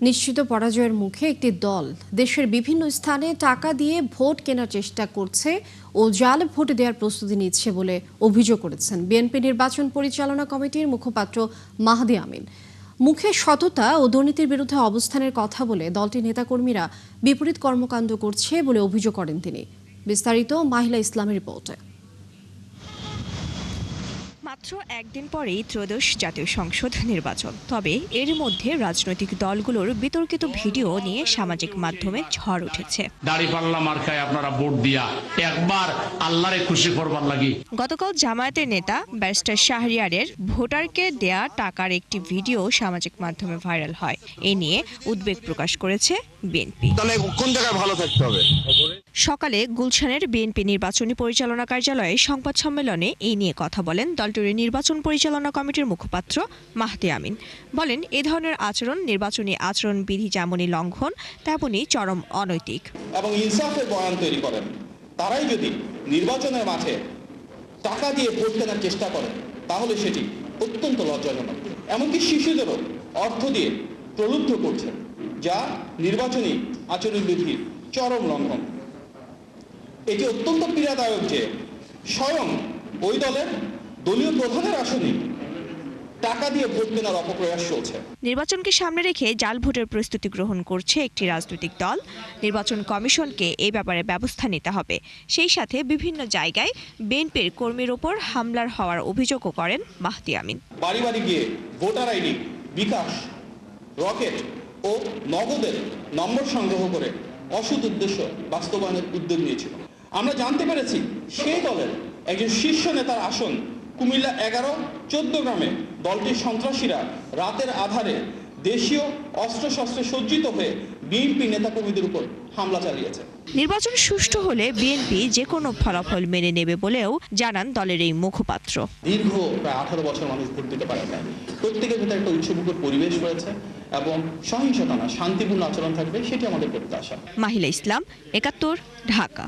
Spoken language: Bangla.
নিশ্চিত পরাজয়ের মুখে একটি দল দেশের বিভিন্ন স্থানে টাকা দিয়ে ভোট কেনার চেষ্টা করছে ও জাল ভোট দেওয়ার প্রস্তুতি নিচ্ছে বলে অভিযোগ করেছেন বিএনপি নির্বাচন পরিচালনা কমিটির মুখপাত্র মাহদি আমিন। মুখে সততা ও দুর্নীতির বিরুদ্ধে অবস্থানের কথা বলে দলটির নেতাকর্মীরা বিপরীত কর্মকাণ্ড করছে বলে অভিযোগ করেন তিনি। বিস্তারিত মাহিলা ইসলামের রিপোর্টে। মাত্র একদিন পরেই ত্রয়োদশ জাতীয় সংসদ নির্বাচন, তবে এর মধ্যে রাজনৈতিক দলগুলোর বিতর্কিত ভিডিও নিয়ে সামাজিক মাধ্যমে ঝড় উঠেছে। দাড়িপাল্লা মার্কায় আপনারা ভোট দিয়া একবার আল্লাহরে খুশি করবার লাগি। গতকাল জামায়াতের নেতা ব্যারিস্টার শাহরিয়ারের ভোটারকে দেয়া টাকার একটি ভিডিও সামাজিক মাধ্যমে ভাইরাল হয়। এ নিয়ে উদ্বেগ প্রকাশ করেছে বিএনপি। তাহলে কোন জায়গায় ভালো থাকতে হবে? সকালে গুলশানের বিএনপি নির্বাচনী পরিচালনা কার্যালয়ে সংবাদ সম্মেলনে এই নিয়ে কথা বলেন দলটির নির্বাচন পরিচালনা কমিটির মুখপাত্র মাহদি আমিন। বলেন, এ ধরনের আচরণ নির্বাচনী আচরণ বিধি যেমনই লঙ্ঘন তেমনই চরম অনৈতিক। এবং ইনসাফের বয়ান তৈরি করেন তারাই যদি নির্বাচনের মাঠে টাকা দিয়ে ভোট কেনার চেষ্টা করেন তাহলে সেটি অত্যন্ত লজ্জাজনক। এমনকি শিশুদেরও অর্থ দিয়ে প্রলুব্ধ করছেন, যা নির্বাচনী আচরণ বিধির চরম লঙ্ঘন। এটি অত্যন্ত পীড়াদায়ক যে স্বয়ং ওই দলের দলীয় প্রধানের আসনে টাকা দিয়ে ভোট কেনার অপপ্রয়াস চলছে। নির্বাচনকে সামনে রেখে জাল ভোটের প্রস্তুতি গ্রহণ করছে একটি রাজনৈতিক দল। নির্বাচন কমিশনকে এই ব্যাপারে ব্যবস্থা নিতে হবে। সেই সাথে বিভিন্ন জায়গায় বিএনপির কর্মীর ওপর হামলার হওয়ার অভিযোগও করেন মাহদি আমিন। বাড়ি বাড়ি গিয়ে ভোটার আইডি, বিকাশ, রকেট ও নগদের নম্বর সংগ্রহ করে অসৎ উদ্দেশ্য বাস্তবায়নের উদ্যোগ নিয়েছিল। আমরা জানতে পেরেছি সেই দলের একজন শীর্ষ নেতার আসন কুমিল্লা 11-14 গ্রামে দলটির সন্ত্রাসীরা রাতের আধারে দেশীয় অস্ত্রশস্ত্রে সজ্জিত হয়ে বিএনপি নেতাকর্মীদের উপর হামলা চালিয়েছে। নির্বাচন সুষ্ঠু হলে বিএনপি যে কোনো ফলাফল মেনে নেবে বলেও জানান দলের এই মুখপাত্র। দীর্ঘ প্রায় 18 বছর মানুষ ভোট দিতে পারে না। প্রত্যেকের ভেতরে একটা উৎসবমুখর পরিবেশ রয়েছে এবং সহিংসতা না, শান্তিপূর্ণ আচরণ থাকবে, সেটি আমাদের প্রত্যাশা। মাহিলা ইসলাম, 71, ঢাকা।